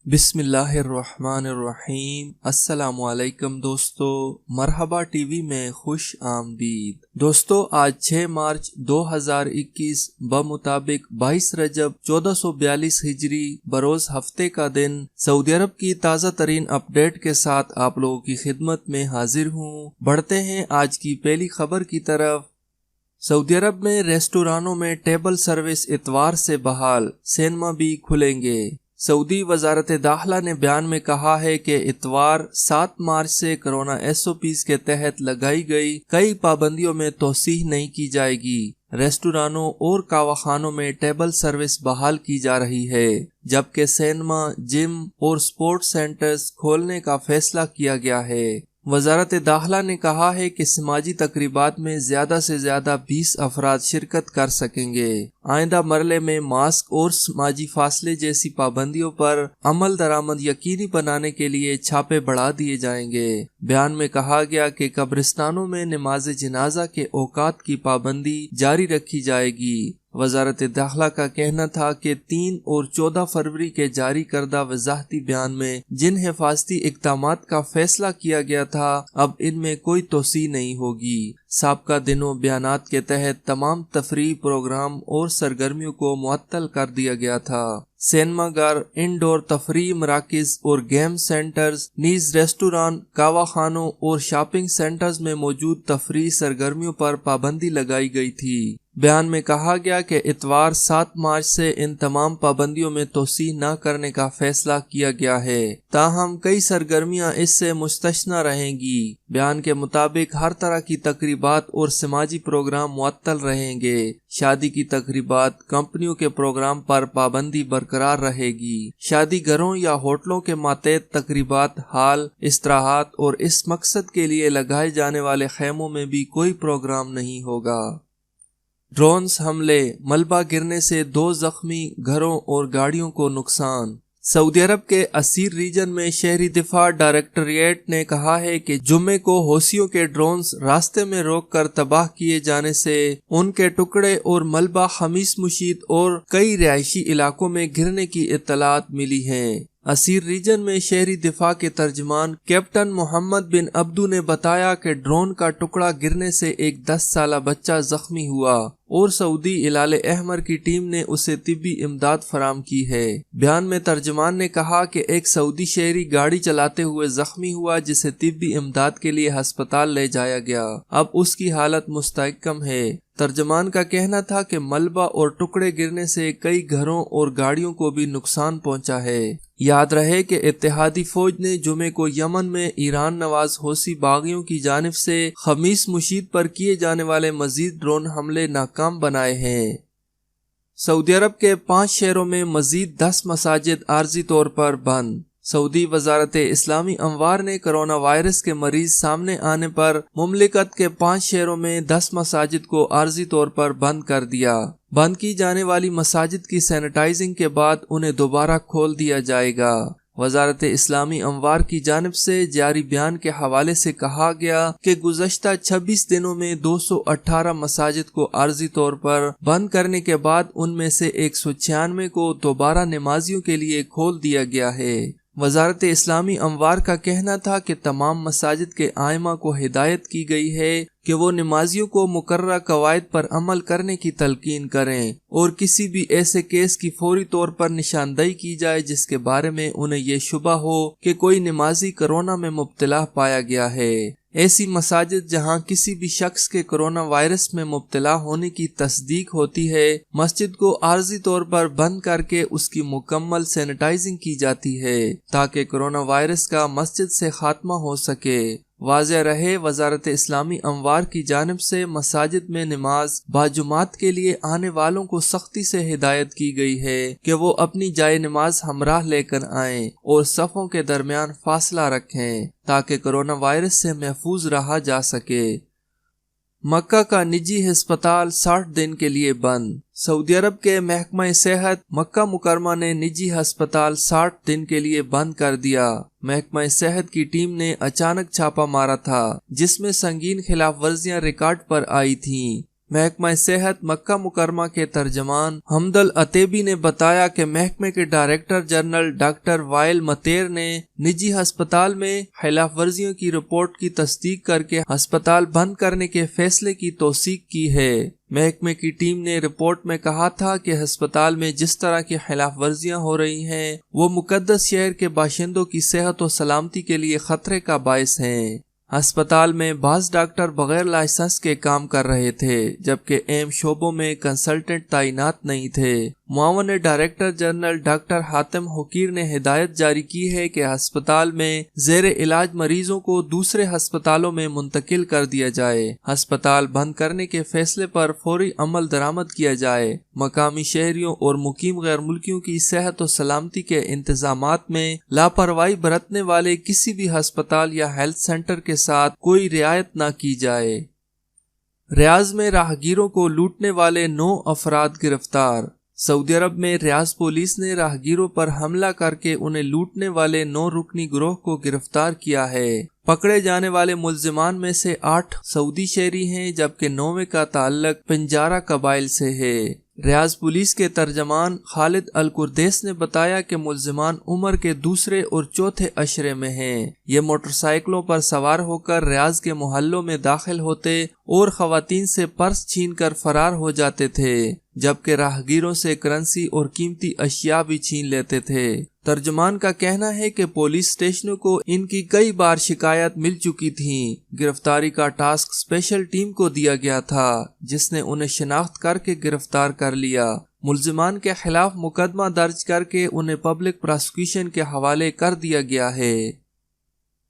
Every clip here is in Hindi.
बिस्मिल्लाहिर्रहमानिर्रहीम। अस्सलामुअलैकुम दोस्तों, मरहबा टीवी में खुश आमदीद। दोस्तों, आज 6 मार्च 2021 बमुताबिक 22 रजब 1442 हिजरी बरोज हफ्ते का दिन सऊदी अरब की ताज़ा तरीन अपडेट के साथ आप लोगों की खिदमत में हाजिर हूँ। बढ़ते हैं आज की पहली खबर की तरफ। सऊदी अरब में रेस्टोरानों में टेबल सर्विस इतवार से बहाल, सिनेमा भी खुलेंगे। सऊदी वजारत दाखिला ने बयान में कहा है कि इतवार 7 मार्च से कोरोना SOPs के तहत लगाई गई कई पाबंदियों में तोसीह नहीं की जाएगी। रेस्टोरानों और कावाखानों में टेबल सर्विस बहाल की जा रही है, जबकि सिनेमा, जिम और स्पोर्ट्स सेंटर्स खोलने का फैसला किया गया है। वजारत दाखिला ने कहा है कि समाजी तकरीबात में ज्यादा से ज्यादा 20 अफराद शिरकत कर सकेंगे। आइंदा मरले में मास्क और समाजी फासले जैसी पाबंदियों पर अमल दरामद यकीनी बनाने के लिए छापे बढ़ा दिए जाएंगे। बयान में कहा गया कि कब्रिस्तानों में नमाज जनाजा के औकात की पाबंदी जारी रखी जाएगी। वजारत दाखिला का कहना था कि 3 और 14 फरवरी के जारी करदा वजाहती बयान में जिन हिफाजती इक़दामात का फैसला किया गया था, अब इनमें कोई तोसी नहीं होगी। साबका दिनों बयानात के तहत तमाम तफरीह प्रोग्राम और सरगर्मियों को मुअत्तल कर दिया गया था। सिनेमा घर, इंडोर तफरीह मराकिज और गेम सेंटर्स, नीज रेस्टोरेंट, कावाखानों और शॉपिंग सेंटर्स में मौजूद तफरीह सरगर्मियों पर पाबंदी लगाई गई थी। बयान में कहा गया कि इतवार 7 मार्च से इन तमाम पाबंदियों में तोसीह न करने का फैसला किया गया है, ताहम कई सरगर्मियां इससे मुस्तस्ना रहेंगी। बयान के मुताबिक हर तरह की तकरीबात और समाजी प्रोग्राम मुअत्तल रहेंगे। शादी की तकरीबात, कंपनियों के प्रोग्राम पर पाबंदी बरकरार रहेगी। शादी घरों या होटलों के मातेहत तकरीबात, हाल, इस्तराहात और इस मकसद के लिए लगाए जाने वाले खेमों में भी कोई प्रोग्राम नहीं होगा। ड्रोन्स हमले, मलबा गिरने से 2 जख्मी, घरों और गाड़ियों को नुकसान। सऊदी अरब के असीर रीजन में शहरी दिफा डायरेक्टोरेट ने कहा है कि जुम्मे को हौसियों के ड्रोन्स रास्ते में रोककर तबाह किए जाने से उनके टुकड़े और मलबा खमीस मुशीत और कई रिहायशी इलाकों में गिरने की इत्तलात मिली हैं। असीर रीजन में शहरी दिफा के तर्जमान कैप्टन मोहम्मद बिन अब्दू ने बताया कि ड्रोन का टुकड़ा गिरने से एक 10 साला बच्चा जख्मी हुआ और सऊदी हिलाल अहमर की टीम ने उसे तिब्बी इमदाद फराम की है। बयान में तर्जमान ने कहा कि एक सऊदी शहरी गाड़ी चलाते हुए जख्मी हुआ, जिसे तिब्बी इमदाद के लिए अस्पताल ले जाया गया। अब उसकी हालत मुस्तहकम है। तर्जमान का कहना था कि मलबा और टुकड़े गिरने से कई घरों और गाड़ियों को भी नुकसान पहुंचा है। याद रहे कि इत्तेहादी फौज ने जुमे को यमन में ईरान नवाज हौसी बागियों की जानिब से खमीस मुशीत पर किए जाने वाले मजीद ड्रोन हमले नाकाम बनाए हैं। सऊदी अरब के 5 शहरों में मजीद 10 मसाजिद आर्जी तौर पर बंद। सऊदी वजारत इस्लामी अमवार ने कोरोना वायरस के मरीज सामने आने पर मुमलिकत के 5 शहरों में 10 मसाजिद को आर्जी तौर पर बंद कर दिया। बंद की जाने वाली मसाजिद की सैनिटाइजिंग के बाद उन्हें दोबारा खोल दिया जाएगा। वजारत इस्लामी अमवार की जानिब से जारी बयान के हवाले से कहा गया कि गुज़श्ता 26 दिनों में 218 मसाजिद को आर्जी तौर पर बंद करने के बाद उनमें से 196 को दोबारा नमाजियों के लिए खोल दिया गया है। वजारत इस्लामी अमवार का कहना था कि तमाम मसाजिद के आइमा को हिदायत की गई है कि वो नमाजियों को मुकर्ररा कवायद पर अमल करने की तलकीन करें और किसी भी ऐसे केस की फौरी तौर पर निशानदेही की जाए जिसके बारे में उन्हें ये शुबा हो कि कोई नमाजी कोरोना में मुब्तला पाया गया है। ऐसी मसाजिद जहां किसी भी शख्स के कोरोना वायरस में मुब्तला होने की तस्दीक होती है, मस्जिद को आर्जी तौर पर बंद करके उसकी मुकम्मल सैनिटाइजिंग की जाती है ताकि कोरोना वायरस का मस्जिद से खात्मा हो सके। वाज़ेह रहे, वजारत इस्लामी अमवार की जानिब से मसाजिद में नमाज बाजुमात के लिए आने वालों को सख्ती से हिदायत की गई है कि वो अपनी जाए नमाज हमराह लेकर आएं और सफ़ों के दरमियान फासला रखें ताकि कोरोना वायरस से महफूज रहा जा सके। मक्का का निजी अस्पताल 60 दिन के लिए बंद। सऊदी अरब के महकमा सेहत मक्का मुकरमा ने निजी अस्पताल 60 दिन के लिए बंद कर दिया। महकमा सेहत की टीम ने अचानक छापा मारा था जिसमें संगीन खिलाफ वर्जियां रिकॉर्ड पर आई थी। महकमा सेहत मक्का मुकरमा के तर्जमान हमदल अतेबी ने बताया कि महकमे के डायरेक्टर जनरल डॉक्टर वाइल मतेर ने निजी अस्पताल में खिलाफ वर्जियों की रिपोर्ट की तस्दीक करके अस्पताल बंद करने के फैसले की तौसीक की है। महकमे की टीम ने रिपोर्ट में कहा था कि अस्पताल में जिस तरह की खिलाफ वर्जियां हो रही हैं वो मुकद्दस शहर के बाशिंदों की सेहत और सलामती के लिए खतरे का बायस हैं। अस्पताल में बाज डॉक्टर बगैर लाइसेंस के काम कर रहे थे, जबकि अहम शोबों में कंसल्टेंट तैनात नहीं थे। मुआवन डायरेक्टर जनरल डॉक्टर हातिम हुकीर ने हिदायत जारी की है कि अस्पताल में जेर इलाज मरीजों को दूसरे अस्पतालों में मुंतकिल कर दिया जाए। अस्पताल बंद करने के फैसले पर फौरी अमल दरामद किया जाए। मकामी शहरियों और मुकीम गैर मुल्कियों की सेहत और सलामती के इंतजामात में लापरवाही बरतने वाले किसी भी अस्पताल या हेल्थ सेंटर के साथ कोई रियायत न की जाए। रियाज में राहगीरों को लूटने वाले 9 अफराद गिरफ्तार। सऊदी अरब में रियाज पुलिस ने राहगीरों पर हमला करके उन्हें लूटने वाले 9 रुकनी गिरोह को गिरफ्तार किया है। पकड़े जाने वाले मुल्जिमान में से 8 सऊदी शहरी हैं, जबकि 9वें का ताल्लुक पिंजारा कबाइल से है। रियाज पुलिस के तर्जमान खालिद अल कुरदेस ने बताया कि मुल्जिमान उम्र के दूसरे और चौथे अशरे में हैं। ये मोटरसाइकिलों पर सवार होकर रियाज के मोहल्लों में दाखिल होते और खवातीन से पर्स छीनकर फरार हो जाते थे, जबकि राहगीरों से करेंसी और कीमती अशिया भी छीन लेते थे। तर्जमान का कहना है कि पुलिस स्टेशनों को इनकी कई बार शिकायत मिल चुकी थी। गिरफ्तारी का टास्क स्पेशल टीम को दिया गया था, जिसने उन्हें शिनाख्त करके गिरफ्तार कर लिया। मुल्जिमान के खिलाफ मुकदमा दर्ज करके उन्हें पब्लिक प्रोसिक्यूशन के हवाले कर दिया गया है।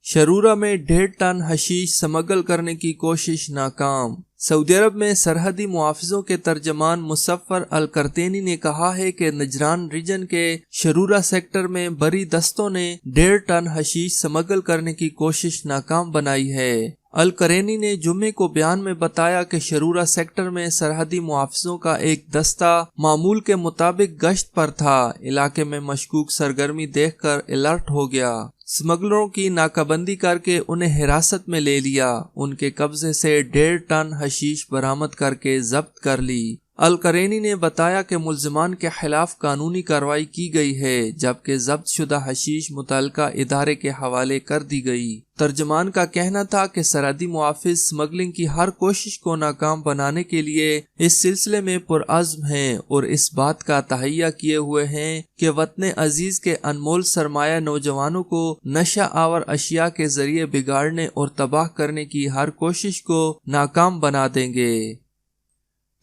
शरूरा में 1.5 टन हशीश स्मगल करने की कोशिश नाकाम। सऊदी अरब में सरहदी मुआफिजों के तर्जमान मुसफ्फर अल करतेनी ने कहा है कि नजरान रीजन के शरूरा सेक्टर में बरी दस्तों ने 1.5 टन हशीश स्मगल करने की कोशिश नाकाम बनाई है। अल करेनी ने जुम्मे को बयान में बताया कि शरूरा सेक्टर में सरहदी मुआफिजों का एक दस्ता मामूल के मुताबिक गश्त पर था। इलाके में मशकूक सरगर्मी देखकर अलर्ट हो गया। स्मगलरों की नाकाबंदी करके उन्हें हिरासत में ले लिया। उनके कब्जे से 1.5 टन हशीश बरामद करके जब्त कर ली। अल करेनी ने बताया कि मुल्जिमान के खिलाफ कानूनी कार्रवाई की गई है, जबकि जब्त शुदा हशीश मुतल्लिका इदारे के हवाले कर दी गई। तर्जमान का कहना था कि सरहदी मुआफिज स्मगलिंग की हर कोशिश को नाकाम बनाने के लिए इस सिलसिले में पुरअज़्म हैं और इस बात का तहैया किए हुए हैं कि वतन अजीज के अनमोल सरमाया नौजवानों को नशा आवर अशिया के जरिए बिगाड़ने और तबाह करने की हर कोशिश को नाकाम बना देंगे।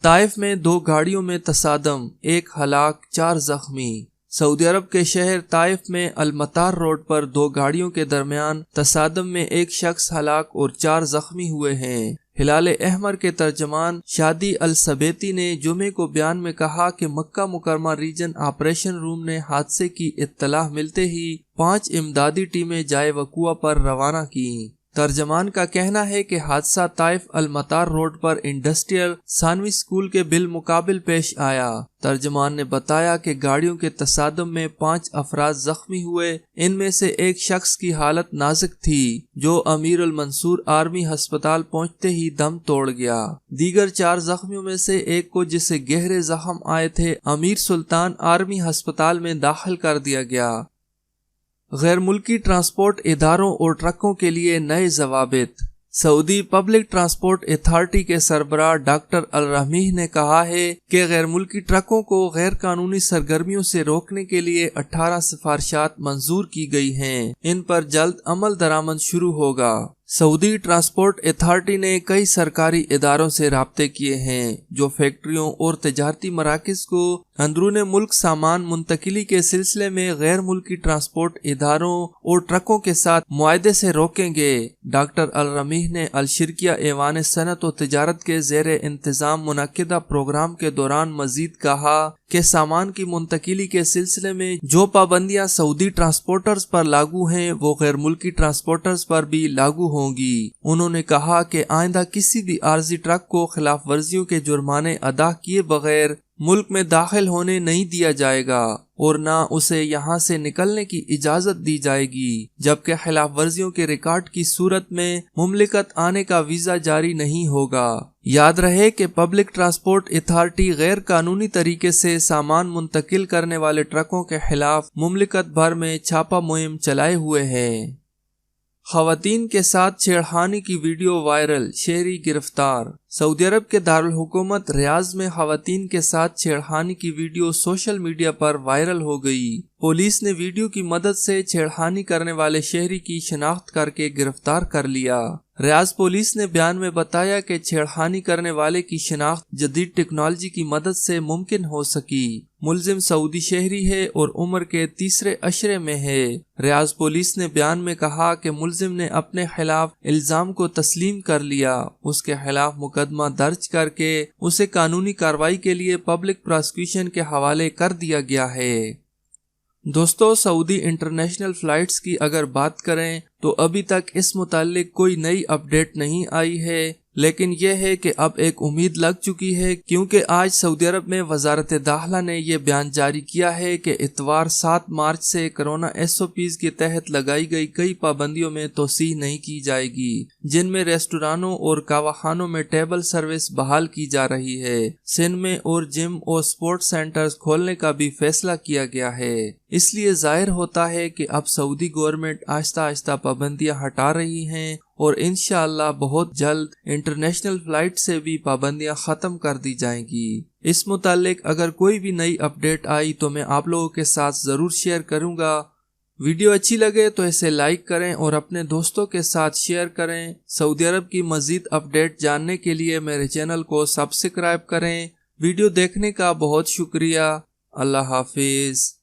ताइफ में 2 गाड़ियों में तसादम, 1 हलाक 4 जख्मी। सऊदी अरब के शहर ताइफ में अलमतार रोड पर 2 गाड़ियों के दरमियान तसादम में 1 शख्स हलाक और 4 जख्मी हुए हैं। हिलाल अहमर के तर्जमान शादी अल सबेती ने जुमे को बयान में कहा कि मक्का मुकरमा रीजन ऑपरेशन रूम ने हादसे की इत्तलाह मिलते ही 5 इमदादी टीमें जाए वकुआ पर रवाना की। तर्जमान का कहना है कि हादसा ताइफ अलमतार रोड पर इंडस्ट्रियल सानवी स्कूल के बिलमुकाबिल पेश आया। तर्जमान ने बताया कि गाड़ियों के तसादम में 5 अफराद जख्मी हुए। इनमें से 1 शख्स की हालत नाजुक थी, जो अमीर अल मंसूर आर्मी अस्पताल पहुंचते ही दम तोड़ गया। दीगर 4 जख्मियों में से 1 को, जिसे गहरे जख्म आए थे, अमीर सुल्तान आर्मी अस्पताल में दाखिल कर दिया गया। गैर मुल्की ट्रांसपोर्ट इदारों और ट्रकों के लिए नए ज़वाबित। सऊदी पब्लिक ट्रांसपोर्ट अथॉरिटी के सरबराह डॉक्टर अल रहमीह ने कहा है कि गैर मुल्की ट्रकों को गैर कानूनी सरगर्मियों से रोकने के लिए 18 सिफारिशात मंजूर की गई हैं। इन पर जल्द अमल दरामद शुरू होगा। सऊदी ट्रांसपोर्ट अथॉरिटी ने कई सरकारी इदारों से राब्ते किए हैं जो फैक्ट्रियों और तजारती मराकज़ को अंदरून मुल्क सामान मुंतकिली के सिलसिले में गैर मुल्की ट्रांसपोर्ट इदारों और ट्रकों के साथ मुआहदे से रोकेंगे। डॉक्टर अल रमीह ने अल शिरकिया ऐवान सनत और तिजारत के ज़ेरे इंतजाम मुनक्किदा प्रोग्राम के दौरान मजीद कहा कि सामान की मुंतकिली के सिलसिले में जो पाबंदियां सऊदी ट्रांसपोर्टर्स पर लागू हैं वो गैर मुल्की ट्रांसपोर्टर्स पर भी लागू होंगी। उन्होंने कहा कि आइंदा किसी भी आर्जी ट्रक को खिलाफ वर्जियों के जुर्माने अदा किए बगैर मुल्क में दाखिल होने नहीं दिया जाएगा और ना उसे यहाँ से निकलने की इजाजत दी जाएगी, जबकि खिलाफ वर्जियों के रिकॉर्ड की सूरत में मुमलिकत आने का वीजा जारी नहीं होगा। याद रहे कि पब्लिक ट्रांसपोर्ट अथॉरिटी गैर कानूनी तरीके से सामान मुंतकिल करने वाले ट्रकों के खिलाफ मुमलिकत भर में छापा मुहिम चलाए हुए है। खवातीन के साथ छेड़खानी की वीडियो वायरल, शहरी गिरफ्तार। सऊदी अरब के दारुल हुकूमत रियाज में खवातीन के साथ छेड़खानी की वीडियो सोशल मीडिया पर वायरल हो गई। पुलिस ने वीडियो की मदद से छेड़खानी करने वाले शहरी की शिनाख्त करके गिरफ्तार कर लिया। रियाज पुलिस ने बयान में बताया कि छेड़खानी करने वाले की शिनाख्त जदीद टेक्नोलॉजी की मदद से मुमकिन हो सकी। मुलजिम सऊदी शहरी है और उम्र के तीसरे अशरे में है। रियाज पुलिस ने बयान में कहा कि मुलजिम ने अपने खिलाफ इल्जाम को तस्लीम कर लिया। उसके खिलाफ मुकदमा दर्ज करके उसे कानूनी कार्रवाई के लिए पब्लिक प्रोसिक्यूशन के हवाले कर दिया गया है। दोस्तों, सऊदी इंटरनेशनल फ्लाइट्स की अगर बात करें तो अभी तक इस मुतालिक कोई नई अपडेट नहीं आई है, लेकिन यह है कि अब एक उम्मीद लग चुकी है, क्योंकि आज सऊदी अरब में वजारत दाखिला ने यह बयान जारी किया है कि इतवार 7 मार्च से कोरोना SOPs के तहत लगाई गई कई पाबंदियों में तोसी नहीं की जाएगी, जिनमें रेस्टोरानों और कावाखानों में टेबल सर्विस बहाल की जा रही है। सिनेमा और जिम और स्पोर्ट्स सेंटर्स खोलने का भी फैसला किया गया है। इसलिए जाहिर होता है कि अब सऊदी गवर्नमेंट आहिस्ता आहिस्ता पाबंदियां हटा रही हैं और इंशाअल्लाह बहुत जल्द इंटरनेशनल फ्लाइट से भी पाबंदियां खत्म कर दी जाएंगी। इस मुतालिक अगर कोई भी नई अपडेट आई तो मैं आप लोगों के साथ जरूर शेयर करूंगा। वीडियो अच्छी लगे तो इसे लाइक करें और अपने दोस्तों के साथ शेयर करें। सऊदी अरब की मजीद अपडेट जानने के लिए मेरे चैनल को सब्सक्राइब करें। वीडियो देखने का बहुत शुक्रिया। अल्लाह हाफिज।